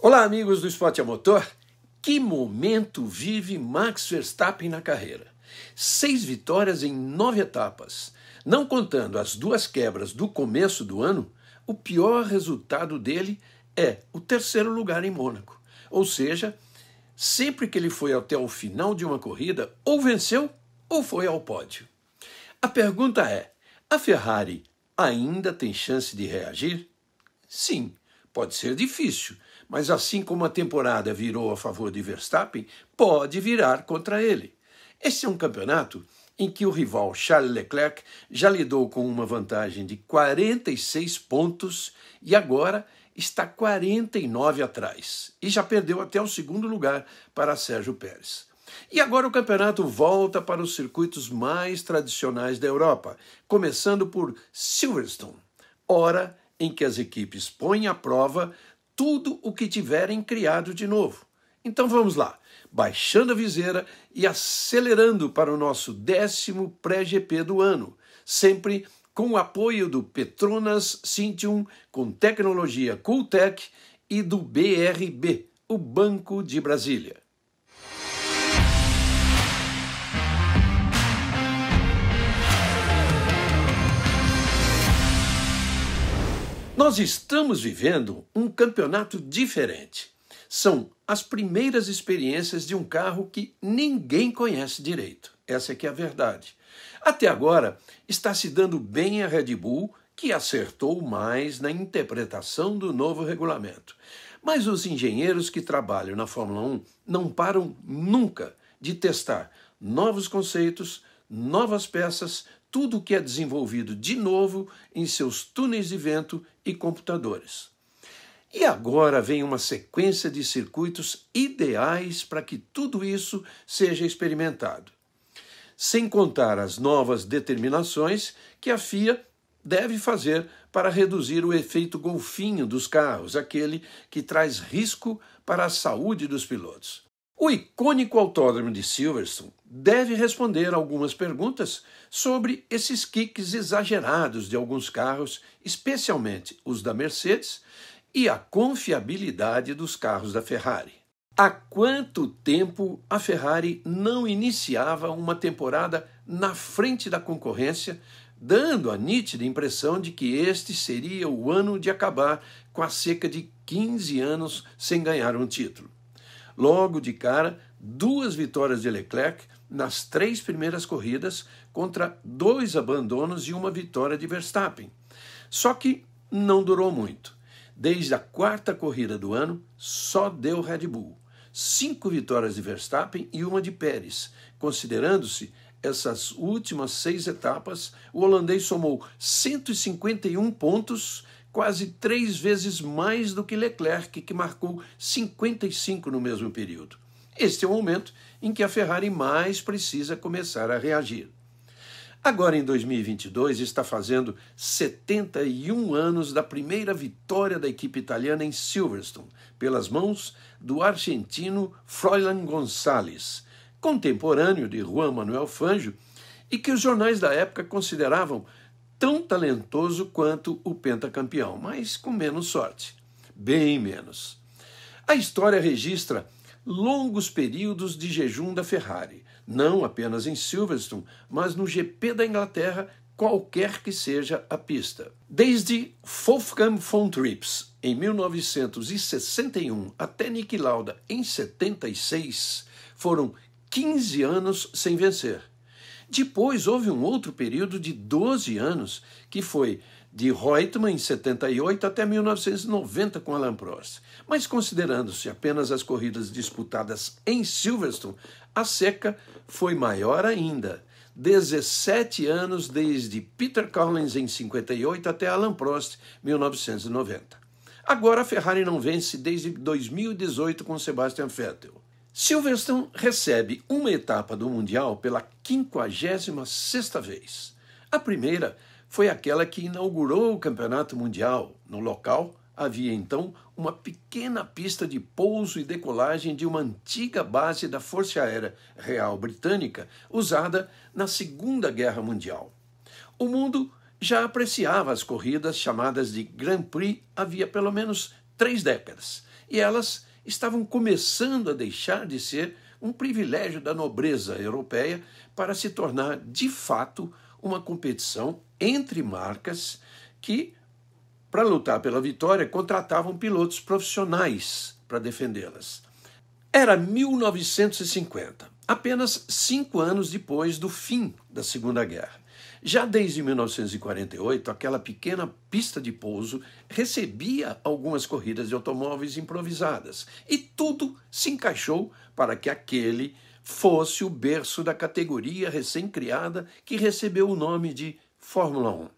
Olá, amigos do Esporte a Motor. Que momento vive Max Verstappen na carreira? 6 vitórias em 9 etapas. Não contando as 2 quebras do começo do ano, o pior resultado dele é o 3º lugar em Mônaco. Ou seja, sempre que ele foi até o final de uma corrida, ou venceu ou foi ao pódio. A pergunta é, a Ferrari ainda tem chance de reagir? Sim, pode ser difícil, mas assim como a temporada virou a favor de Verstappen, pode virar contra ele. Esse é um campeonato em que o rival Charles Leclerc já lidou com uma vantagem de 46 pontos e agora está 49 atrás. E já perdeu até o 2º lugar para Sérgio Pérez. E agora o campeonato volta para os circuitos mais tradicionais da Europa, começando por Silverstone, hora em que as equipes põem à prova tudo o que tiverem criado de novo. Então vamos lá, baixando a viseira e acelerando para o nosso 10º pré-GP do ano, sempre com o apoio do Petronas Cintium, com tecnologia Cooltech e do BRB, o Banco de Brasília. Nós estamos vivendo um campeonato diferente. São as primeiras experiências de um carro que ninguém conhece direito. Essa é que é a verdade. Até agora, está se dando bem a Red Bull, que acertou mais na interpretação do novo regulamento. Mas os engenheiros que trabalham na Fórmula 1 não param nunca de testar novos conceitos, novas peças, tudo o que é desenvolvido de novo em seus túneis de vento e computadores. E agora vem uma sequência de circuitos ideais para que tudo isso seja experimentado. Sem contar as novas determinações que a FIA deve fazer para reduzir o efeito golfinho dos carros, aquele que traz risco para a saúde dos pilotos. O icônico autódromo de Silverstone deve responder algumas perguntas sobre esses kicks exagerados de alguns carros, especialmente os da Mercedes, e a confiabilidade dos carros da Ferrari. Há quanto tempo a Ferrari não iniciava uma temporada na frente da concorrência, dando a nítida impressão de que este seria o ano de acabar com a cerca de 15 anos sem ganhar um título? Logo de cara, 2 vitórias de Leclerc nas 3 primeiras corridas contra 2 abandonos e 1 vitória de Verstappen. Só que não durou muito. Desde a 4ª corrida do ano, só deu Red Bull. 5 vitórias de Verstappen e 1 de Pérez. Considerando-se essas últimas 6 etapas, o holandês somou 151 pontos, quase 3 vezes mais do que Leclerc, que marcou 55 no mesmo período. Este é o momento em que a Ferrari mais precisa começar a reagir. Agora, em 2022, está fazendo 71 anos da primeira vitória da equipe italiana em Silverstone, pelas mãos do argentino Froilán Gonçalves, contemporâneo de Juan Manuel Fangio, e que os jornais da época consideravam tão talentoso quanto o pentacampeão, mas com menos sorte. Bem menos. A história registra longos períodos de jejum da Ferrari, não apenas em Silverstone, mas no GP da Inglaterra, qualquer que seja a pista. Desde Wolfgang von Trips, em 1961, até Niki Lauda, em 76, foram 15 anos sem vencer. Depois houve um outro período de 12 anos, que foi de Reutemann em 78 até 1990 com Alain Prost. Mas considerando-se apenas as corridas disputadas em Silverstone, a seca foi maior ainda. 17 anos desde Peter Collins em 58 até Alain Prost, 1990. Agora a Ferrari não vence desde 2018 com Sebastian Vettel. Silverstone recebe uma etapa do Mundial pela 56ª vez. A primeira foi aquela que inaugurou o Campeonato Mundial. No local, havia então uma pequena pista de pouso e decolagem de uma antiga base da Força Aérea Real Britânica, usada na Segunda Guerra Mundial. O mundo já apreciava as corridas chamadas de Grand Prix havia pelo menos 3 décadas. e elas estavam começando a deixar de ser um privilégio da nobreza europeia para se tornar, de fato, uma competição entre marcas que, para lutar pela vitória, contratavam pilotos profissionais para defendê-las. Era 1950, apenas 5 anos depois do fim da Segunda Guerra. Já desde 1948, aquela pequena pista de pouso recebia algumas corridas de automóveis improvisadas, e tudo se encaixou para que aquele fosse o berço da categoria recém-criada que recebeu o nome de Fórmula 1.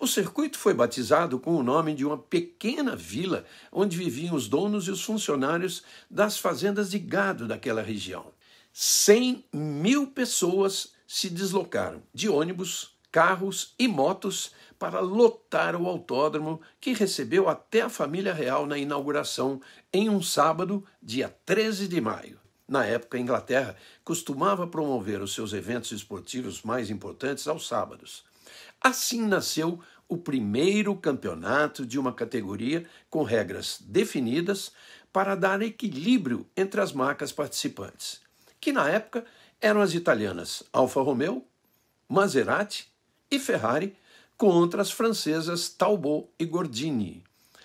O circuito foi batizado com o nome de uma pequena vila onde viviam os donos e os funcionários das fazendas de gado daquela região. 100.000 pessoas se deslocaram de ônibus, carros e motos para lotar o autódromo, que recebeu até a família real na inauguração em um sábado, dia 13 de maio. Na época, a Inglaterra costumava promover os seus eventos esportivos mais importantes aos sábados. Assim nasceu o primeiro campeonato de uma categoria com regras definidas para dar equilíbrio entre as marcas participantes, que na época eram as italianas Alfa Romeo, Maserati e Ferrari, contra as francesas Talbot e Gordini.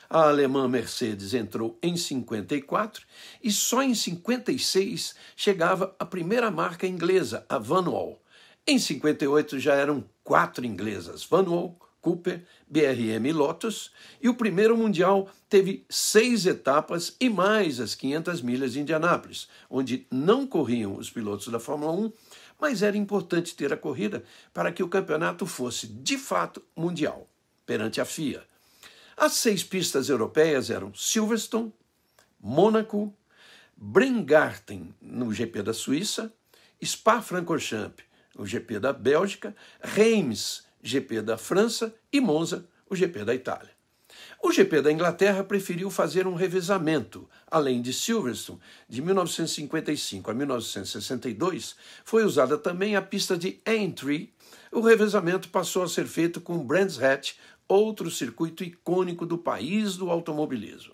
A alemã Mercedes entrou em 54 e só em 56 chegava a primeira marca inglesa, a Vanwall. Em 58 já eram 4 inglesas, Vanwall, Cooper, BRM e Lotus, e o primeiro mundial teve 6 etapas e mais as 500 milhas de Indianápolis, onde não corriam os pilotos da Fórmula 1, mas era importante ter a corrida para que o campeonato fosse, de fato, mundial, perante a FIA. As 6 pistas europeias eram Silverstone, Mônaco, Bremgarten, no GP da Suíça, Spa-Francorchamps, o GP da Bélgica, Reims, GP da França, e Monza, o GP da Itália. O GP da Inglaterra preferiu fazer um revezamento. Além de Silverstone, de 1955 a 1962, foi usada também a pista de Aintree. O revezamento passou a ser feito com Brands Hatch, outro circuito icônico do país do automobilismo.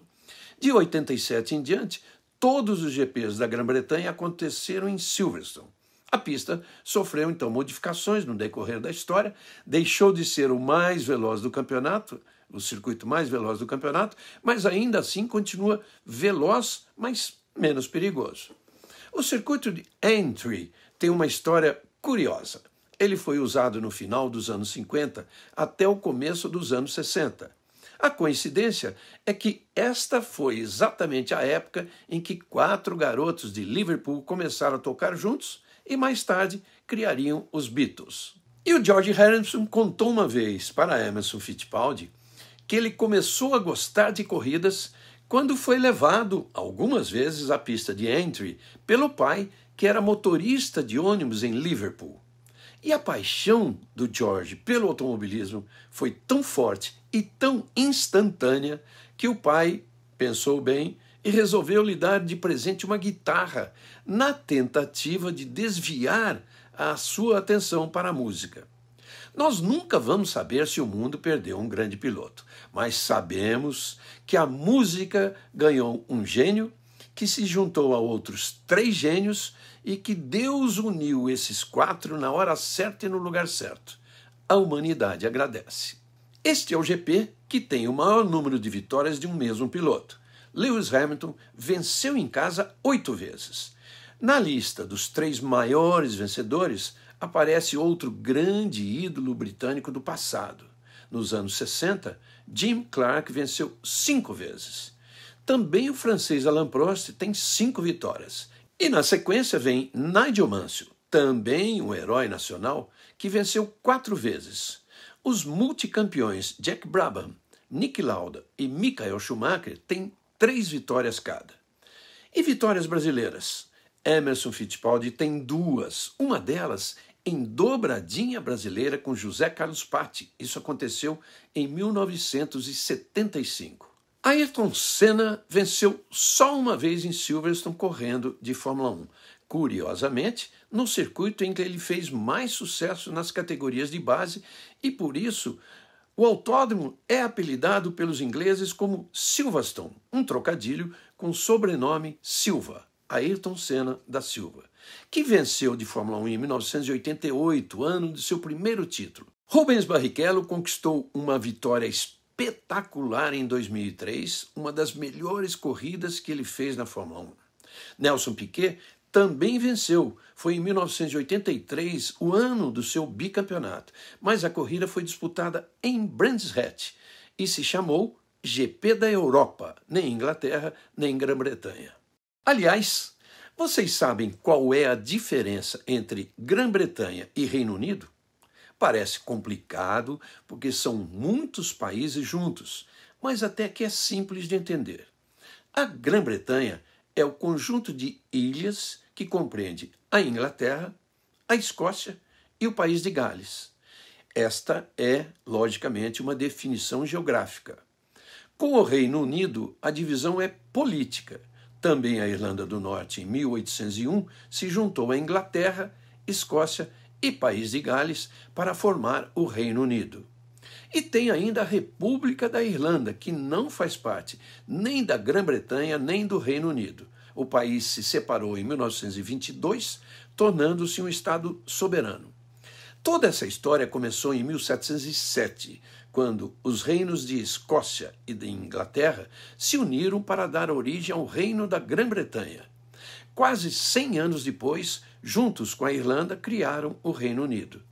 De 87 em diante, todos os GPs da Grã-Bretanha aconteceram em Silverstone. A pista sofreu, então, modificações no decorrer da história, deixou de ser o mais veloz do campeonato, o circuito mais veloz do campeonato, mas ainda assim continua veloz, mas menos perigoso. O circuito de Aintree tem uma história curiosa. Ele foi usado no final dos anos 50 até o começo dos anos 60. A coincidência é que esta foi exatamente a época em que 4 garotos de Liverpool começaram a tocar juntos e mais tarde criariam os Beatles. E o George Harrison contou uma vez para Emerson Fittipaldi que ele começou a gostar de corridas quando foi levado algumas vezes à pista de Aintree pelo pai, que era motorista de ônibus em Liverpool. E a paixão do George pelo automobilismo foi tão forte e tão instantânea que o pai pensou bem e resolveu lhe dar de presente uma guitarra, na tentativa de desviar a sua atenção para a música. Nós nunca vamos saber se o mundo perdeu um grande piloto, mas sabemos que a música ganhou um gênio que se juntou a outros 3 gênios e que Deus uniu esses 4 na hora certa e no lugar certo. A humanidade agradece. Este é o GP que tem o maior número de vitórias de um mesmo piloto. Lewis Hamilton venceu em casa 8 vezes. Na lista dos 3 maiores vencedores aparece outro grande ídolo britânico do passado. Nos anos 60, Jim Clark venceu 5 vezes. Também o francês Alain Prost tem 5 vitórias. E na sequência vem Nigel Mansell, também um herói nacional, que venceu 4 vezes. Os multicampeões Jack Brabham, Niki Lauda e Michael Schumacher têm 3 vitórias cada. E vitórias brasileiras? Emerson Fittipaldi tem 2, uma delas em dobradinha brasileira com José Carlos Patti. Isso aconteceu em 1975. Ayrton Senna venceu só uma vez em Silverstone correndo de Fórmula 1. Curiosamente, no circuito em que ele fez mais sucesso nas categorias de base e, por isso, O autódromo é apelidado pelos ingleses como Silverstone, um trocadilho com o sobrenome Silva, Ayrton Senna da Silva, que venceu de Fórmula 1 em 1988, ano de seu primeiro título. Rubens Barrichello conquistou uma vitória espetacular em 2003, uma das melhores corridas que ele fez na Fórmula 1. Nelson Piquet também venceu, foi em 1983, o ano do seu bicampeonato, mas a corrida foi disputada em Brands Hatch e se chamou GP da Europa, nem Inglaterra, nem Grã-Bretanha. Aliás, vocês sabem qual é a diferença entre Grã-Bretanha e Reino Unido? Parece complicado, porque são muitos países juntos, mas até que é simples de entender. A Grã-Bretanha é o conjunto de ilhas que compreende a Inglaterra, a Escócia e o país de Gales. Esta é, logicamente, uma definição geográfica. Com o Reino Unido, a divisão é política. Também a Irlanda do Norte, em 1801, se juntou à Inglaterra, Escócia e país de Gales para formar o Reino Unido. E tem ainda a República da Irlanda, que não faz parte nem da Grã-Bretanha nem do Reino Unido. O país se separou em 1922, tornando-se um Estado soberano. Toda essa história começou em 1707, quando os reinos de Escócia e de Inglaterra se uniram para dar origem ao Reino da Grã-Bretanha. Quase 100 anos depois, juntos com a Irlanda, criaram o Reino Unido.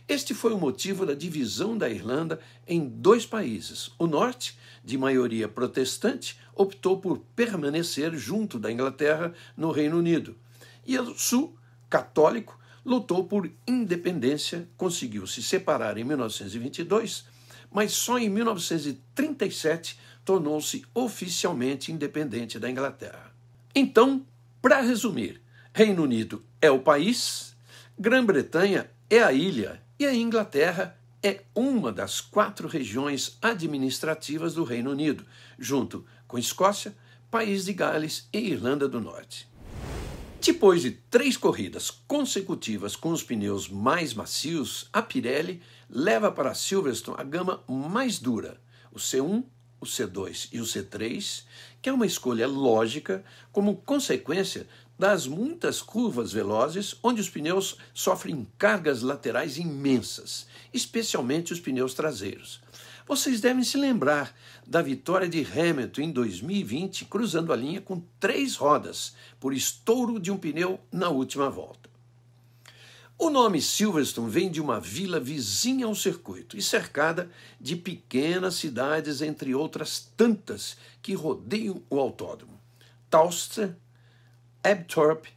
Este foi o motivo da divisão da Irlanda em dois países. O norte, de maioria protestante, optou por permanecer junto da Inglaterra no Reino Unido. E o sul, católico, lutou por independência, conseguiu se separar em 1922, mas só em 1937 tornou-se oficialmente independente da Inglaterra. Então, para resumir, Reino Unido é o país, Grã-Bretanha é a ilha e a Inglaterra é uma das 4 regiões administrativas do Reino Unido, junto com Escócia, País de Gales e Irlanda do Norte. Depois de 3 corridas consecutivas com os pneus mais macios, a Pirelli leva para Silverstone a gama mais dura, o C1, o C2 e o C3, que é uma escolha lógica como consequência das muitas curvas velozes onde os pneus sofrem cargas laterais imensas, especialmente os pneus traseiros. Vocês devem se lembrar da vitória de Hamilton em 2020, cruzando a linha com 3 rodas, por estouro de um pneu na última volta. O nome Silverstone vem de uma vila vizinha ao circuito e cercada de pequenas cidades, entre outras tantas, que rodeiam o autódromo. Towcester, Abthorpe,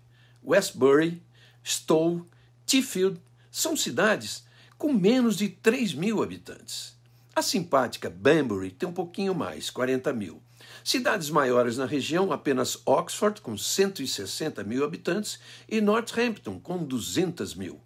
Westbury, Stowe, Sheffield são cidades com menos de 3.000 habitantes. A simpática Banbury tem um pouquinho mais, 40.000. Cidades maiores na região, apenas Oxford, com 160.000 habitantes, e Northampton, com 200.000.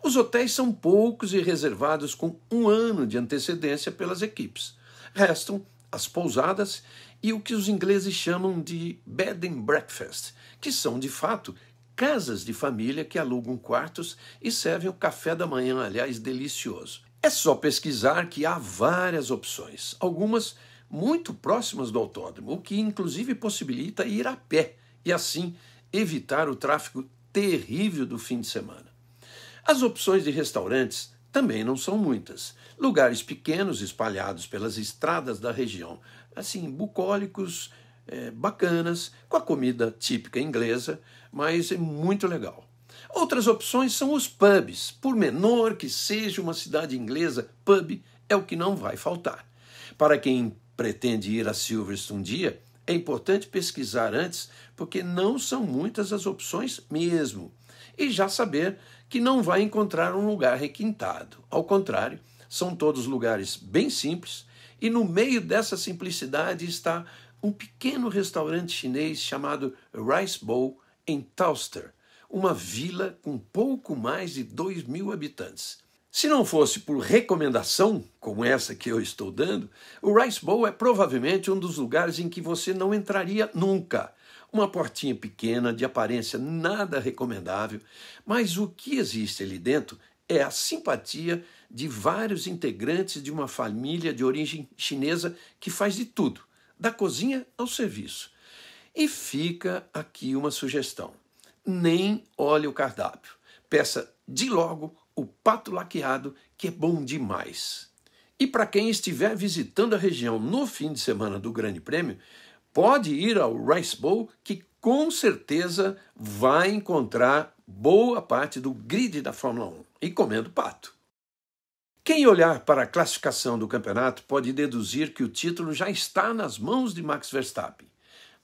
Os hotéis são poucos e reservados com 1 ano de antecedência pelas equipes. Restam as pousadas e o que os ingleses chamam de bed and breakfast, que são, de fato, casas de família que alugam quartos e servem o café da manhã, aliás, delicioso. É só pesquisar que há várias opções, algumas muito próximas do autódromo, o que inclusive possibilita ir a pé e assim evitar o tráfego terrível do fim de semana. As opções de restaurantes também não são muitas. Lugares pequenos espalhados pelas estradas da região, assim, bucólicos, bacanas, com a comida típica inglesa, mas é muito legal. Outras opções são os pubs. Por menor que seja uma cidade inglesa, pub é o que não vai faltar. Para quem pretende ir a Silverstone um dia, é importante pesquisar antes, porque não são muitas as opções mesmo. E já saber que não vai encontrar um lugar requintado. Ao contrário, são todos lugares bem simples, e no meio dessa simplicidade está um pequeno restaurante chinês chamado Rice Bowl, em Towcester, uma vila com pouco mais de 2.000 habitantes. Se não fosse por recomendação, como essa que eu estou dando, o Rice Bowl é provavelmente um dos lugares em que você não entraria nunca. Uma portinha pequena, de aparência nada recomendável, mas o que existe ali dentro é a simpatia de vários integrantes de uma família de origem chinesa que faz de tudo, da cozinha ao serviço. E fica aqui uma sugestão: nem olhe o cardápio. Peça de logo o pato laqueado, que é bom demais. E para quem estiver visitando a região no fim de semana do Grande Prêmio, pode ir ao Rice Bowl, que com certeza vai encontrar boa parte do grid da Fórmula 1 e comendo pato. Quem olhar para a classificação do campeonato pode deduzir que o título já está nas mãos de Max Verstappen.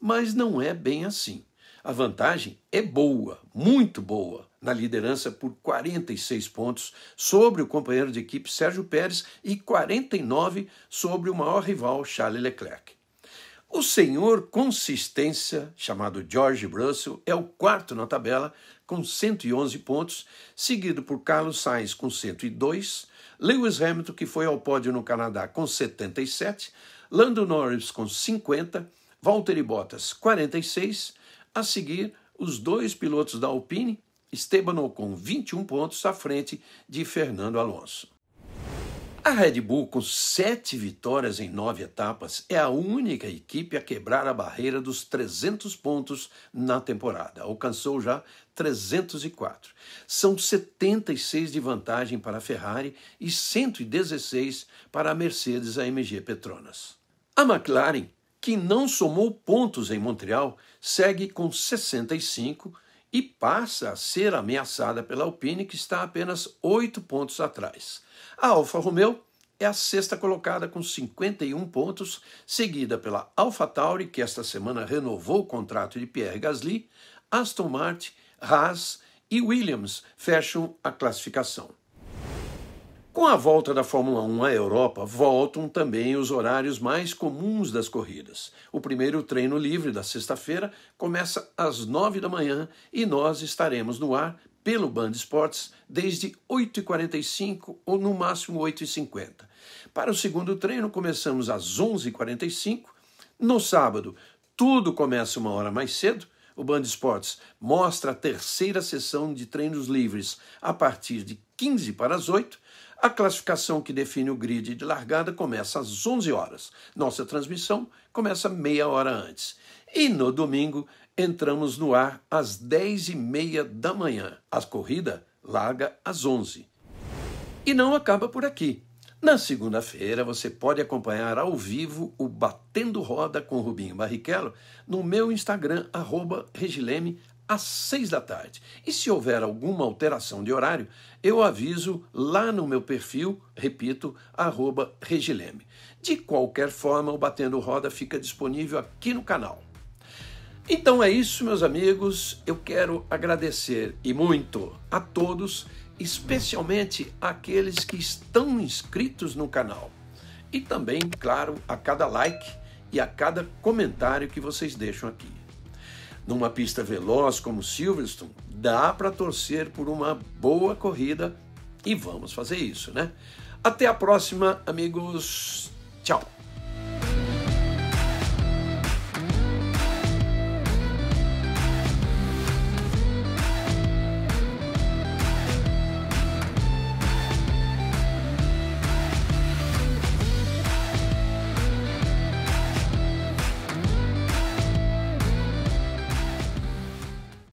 Mas não é bem assim. A vantagem é boa, muito boa, na liderança por 46 pontos sobre o companheiro de equipe Sérgio Pérez e 49 sobre o maior rival Charles Leclerc. O senhor consistência, chamado George Russell, é o quarto na tabela com 111 pontos, seguido por Carlos Sainz com 102, Lewis Hamilton, que foi ao pódio no Canadá, com 77, Lando Norris com 50, Valtteri Bottas 46, a seguir os dois pilotos da Alpine, Esteban Ocon 21 pontos à frente de Fernando Alonso. A Red Bull, com 7 vitórias em 9 etapas, é a única equipe a quebrar a barreira dos 300 pontos na temporada. Alcançou já 304. São 76 de vantagem para a Ferrari e 116 para a Mercedes AMG Petronas. A McLaren, que não somou pontos em Montreal, segue com 65 e passa a ser ameaçada pela Alpine, que está apenas 8 pontos atrás. A Alfa Romeo é a sexta colocada com 51 pontos, seguida pela AlphaTauri, que esta semana renovou o contrato de Pierre Gasly, Aston Martin, Haas e Williams fecham a classificação. Com a volta da Fórmula 1 à Europa, voltam também os horários mais comuns das corridas. O primeiro treino livre da sexta-feira começa às 9 da manhã e nós estaremos no ar pelo Band Esportes desde 8h45 ou no máximo 8h50. Para o segundo treino começamos às 11h45. No sábado, tudo começa uma hora mais cedo. O Band Esportes mostra a terceira sessão de treinos livres a partir de 15 para as 8. A classificação que define o grid de largada começa às 11 horas. Nossa transmissão começa meia hora antes. E no domingo entramos no ar às 10h30 da manhã. A corrida larga às 11. E não acaba por aqui. Na segunda-feira você pode acompanhar ao vivo o Batendo Roda com Rubinho Barrichello no meu Instagram, @Regileme, às 6 da tarde. E se houver alguma alteração de horário, eu aviso lá no meu perfil, repito, @Regileme. De qualquer forma, o Batendo Roda fica disponível aqui no canal. Então é isso, meus amigos. Eu quero agradecer e muito a todos, especialmente aqueles que estão inscritos no canal. E também, claro, a cada like e a cada comentário que vocês deixam aqui. Numa pista veloz como Silverstone, dá para torcer por uma boa corrida e vamos fazer isso, né? Até a próxima, amigos. Tchau!